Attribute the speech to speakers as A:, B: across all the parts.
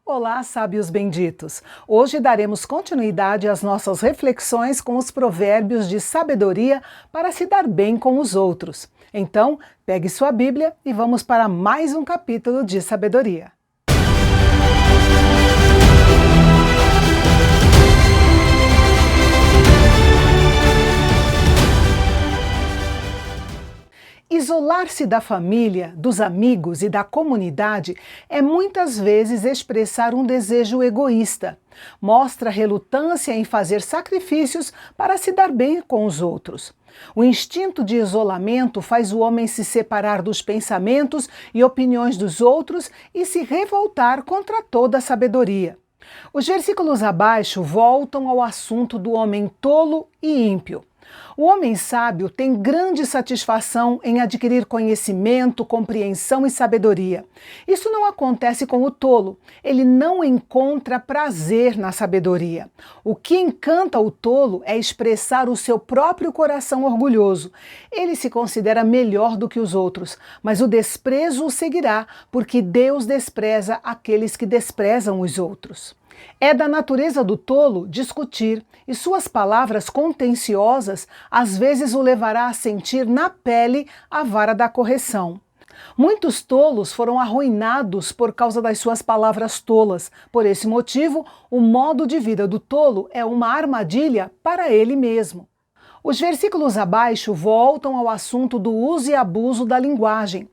A: Olá, sábios benditos! Hoje daremos continuidade às nossas reflexões com os provérbios de sabedoria para se dar bem com os outros. Então, pegue sua Bíblia e vamos para mais um capítulo de sabedoria. Isolar-se da família, dos amigos e da comunidade é muitas vezes expressar um desejo egoísta. Mostra relutância em fazer sacrifícios para se dar bem com os outros. O instinto de isolamento faz o homem se separar dos pensamentos e opiniões dos outros e se revoltar contra toda a sabedoria. Os versículos abaixo voltam ao assunto do homem tolo e ímpio. O homem sábio tem grande satisfação em adquirir conhecimento, compreensão e sabedoria. Isso não acontece com o tolo. Ele não encontra prazer na sabedoria. O que encanta o tolo é expressar o seu próprio coração orgulhoso. Ele se considera melhor do que os outros, mas o desprezo o seguirá, porque Deus despreza aqueles que desprezam os outros. É da natureza do tolo discutir, e suas palavras contenciosas às vezes o levará a sentir na pele a vara da correção. Muitos tolos foram arruinados por causa das suas palavras tolas. Por esse motivo, o modo de vida do tolo é uma armadilha para ele mesmo. Os versículos abaixo voltam ao assunto do uso e abuso da linguagem.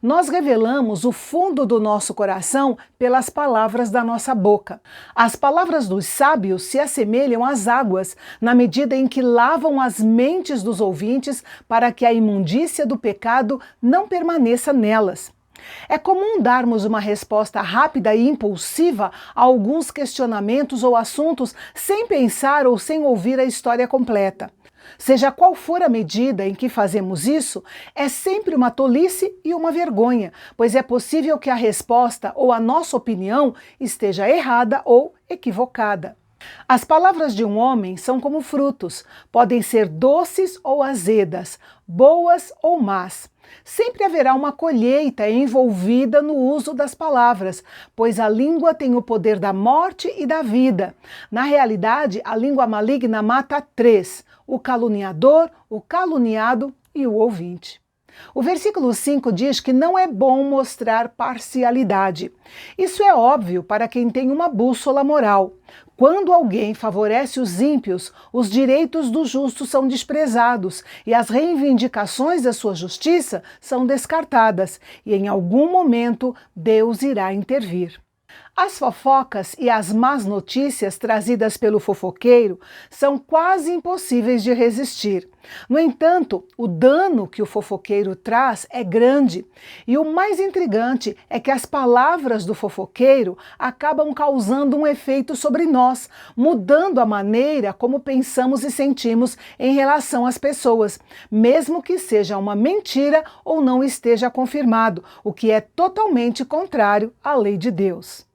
A: Nós revelamos o fundo do nosso coração pelas palavras da nossa boca. As palavras dos sábios se assemelham às águas, na medida em que lavam as mentes dos ouvintes para que a imundícia do pecado não permaneça nelas. É comum darmos uma resposta rápida e impulsiva a alguns questionamentos ou assuntos sem pensar ou sem ouvir a história completa. Seja qual for a medida em que fazemos isso, é sempre uma tolice e uma vergonha, pois é possível que a resposta ou a nossa opinião esteja errada ou equivocada. As palavras de um homem são como frutos, podem ser doces ou azedas, boas ou más. Sempre haverá uma colheita envolvida no uso das palavras, pois a língua tem o poder da morte e da vida. Na realidade, a língua maligna mata três: o caluniador, o caluniado e o ouvinte. O versículo 5 diz que não é bom mostrar parcialidade. Isso é óbvio para quem tem uma bússola moral. Quando alguém favorece os ímpios, os direitos do justo são desprezados e as reivindicações da sua justiça são descartadas, e em algum momento Deus irá intervir. As fofocas e as más notícias trazidas pelo fofoqueiro são quase impossíveis de resistir. No entanto, o dano que o fofoqueiro traz é grande. E o mais intrigante é que as palavras do fofoqueiro acabam causando um efeito sobre nós, mudando a maneira como pensamos e sentimos em relação às pessoas, mesmo que seja uma mentira ou não esteja confirmado, o que é totalmente contrário à lei de Deus.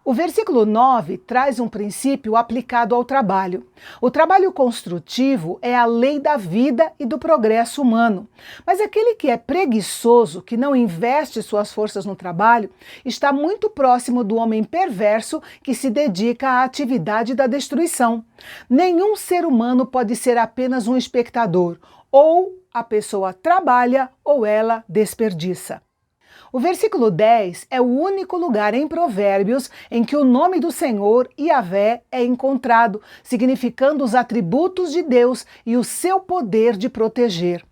A: O versículo 9 traz um princípio aplicado ao trabalho. O trabalho construtivo é a lei da vida e do progresso humano. Mas aquele que é preguiçoso, que não investe suas forças no trabalho, está muito próximo do homem perverso que se dedica à atividade da destruição. Nenhum ser humano pode ser apenas um espectador. Ou a pessoa trabalha ou ela desperdiça. O versículo 10 é o único lugar em Provérbios em que o nome do Senhor, Yahvé, é encontrado, significando os atributos de Deus e o seu poder de proteger.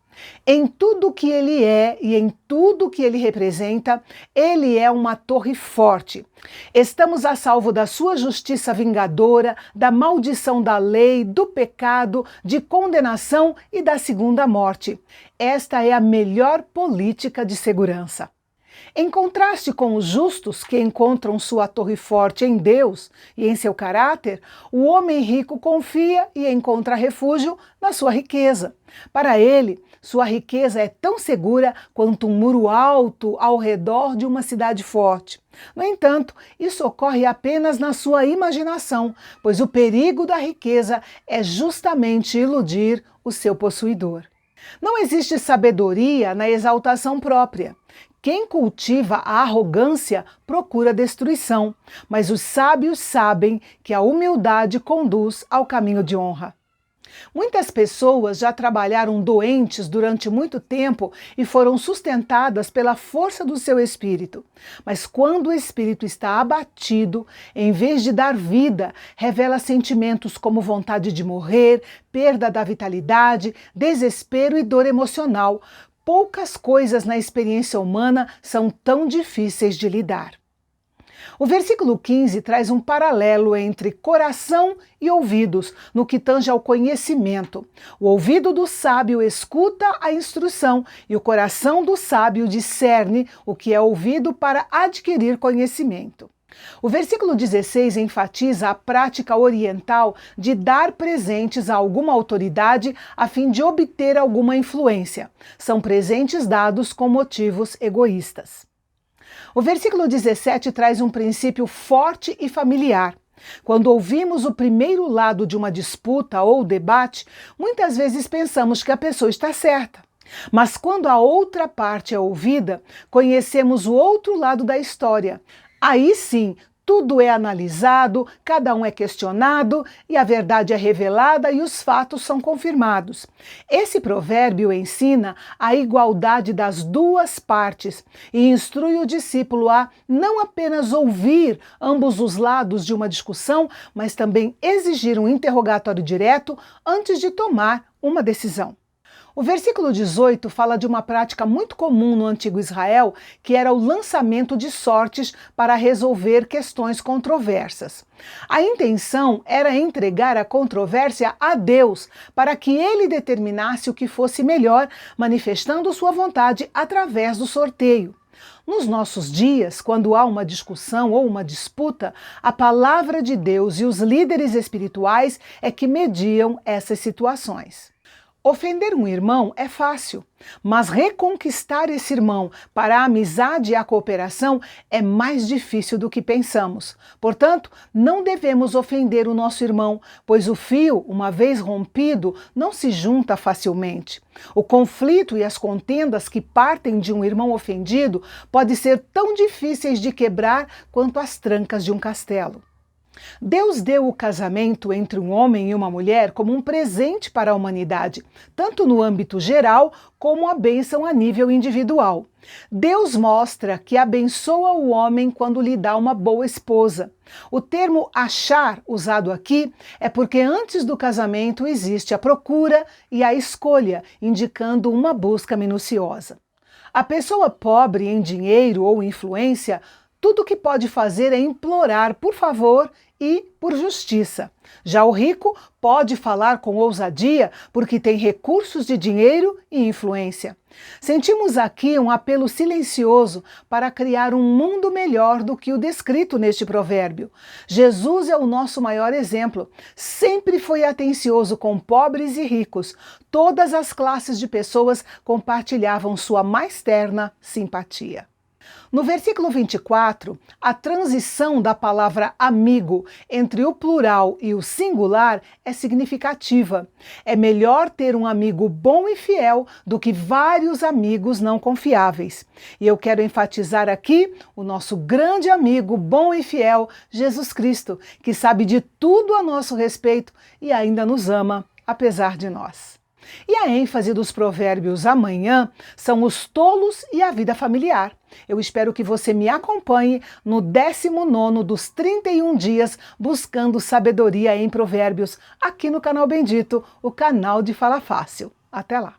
A: Em tudo que ele é e em tudo que ele representa, ele é uma torre forte. Estamos a salvo da sua justiça vingadora, da maldição da lei, do pecado, de condenação e da segunda morte. Esta é a melhor política de segurança. Em contraste com os justos que encontram sua torre forte em Deus e em seu caráter, o homem rico confia e encontra refúgio na sua riqueza. Para ele, sua riqueza é tão segura quanto um muro alto ao redor de uma cidade forte. No entanto, isso ocorre apenas na sua imaginação, pois o perigo da riqueza é justamente iludir o seu possuidor. Não existe sabedoria na exaltação própria. Quem cultiva a arrogância procura destruição, mas os sábios sabem que a humildade conduz ao caminho de honra. Muitas pessoas já trabalharam doentes durante muito tempo e foram sustentadas pela força do seu espírito. Mas quando o espírito está abatido, em vez de dar vida, revela sentimentos como vontade de morrer, perda da vitalidade, desespero e dor emocional. Poucas coisas na experiência humana são tão difíceis de lidar. O versículo 15 traz um paralelo entre coração e ouvidos, no que tange ao conhecimento. O ouvido do sábio escuta a instrução e o coração do sábio discerne o que é ouvido para adquirir conhecimento. O versículo 16 enfatiza a prática oriental de dar presentes a alguma autoridade a fim de obter alguma influência. São presentes dados com motivos egoístas. O versículo 17 traz um princípio forte e familiar. Quando ouvimos o primeiro lado de uma disputa ou debate, muitas vezes pensamos que a pessoa está certa. Mas quando a outra parte é ouvida, conhecemos o outro lado da história. Aí sim, tudo é analisado, cada um é questionado e a verdade é revelada e os fatos são confirmados. Esse provérbio ensina a igualdade das duas partes e instrui o discípulo a não apenas ouvir ambos os lados de uma discussão, mas também exigir um interrogatório direto antes de tomar uma decisão. O versículo 18 fala de uma prática muito comum no antigo Israel, que era o lançamento de sortes para resolver questões controversas. A intenção era entregar a controvérsia a Deus, para que ele determinasse o que fosse melhor, manifestando sua vontade através do sorteio. Nos nossos dias, quando há uma discussão ou uma disputa, a palavra de Deus e os líderes espirituais é que mediam essas situações. Ofender um irmão é fácil, mas reconquistar esse irmão para a amizade e a cooperação é mais difícil do que pensamos. Portanto, não devemos ofender o nosso irmão, pois o fio, uma vez rompido, não se junta facilmente. O conflito e as contendas que partem de um irmão ofendido podem ser tão difíceis de quebrar quanto as trancas de um castelo. Deus deu o casamento entre um homem e uma mulher como um presente para a humanidade, tanto no âmbito geral como a bênção a nível individual. Deus mostra que abençoa o homem quando lhe dá uma boa esposa. O termo achar, usado aqui, é porque antes do casamento existe a procura e a escolha, indicando uma busca minuciosa. A pessoa pobre em dinheiro ou influência, tudo o que pode fazer é implorar por favor e por justiça. Já o rico pode falar com ousadia porque tem recursos de dinheiro e influência. Sentimos aqui um apelo silencioso para criar um mundo melhor do que o descrito neste provérbio. Jesus é o nosso maior exemplo. Sempre foi atencioso com pobres e ricos. Todas as classes de pessoas compartilhavam sua mais terna simpatia. No versículo 24, a transição da palavra amigo entre o plural e o singular é significativa. É melhor ter um amigo bom e fiel do que vários amigos não confiáveis. E eu quero enfatizar aqui o nosso grande amigo bom e fiel, Jesus Cristo, que sabe de tudo a nosso respeito e ainda nos ama, apesar de nós. E a ênfase dos provérbios amanhã são os tolos e a vida familiar. Eu espero que você me acompanhe no 19º dos 31 dias buscando sabedoria em provérbios aqui no canal Bendito, o canal de Fala Fácil. Até lá!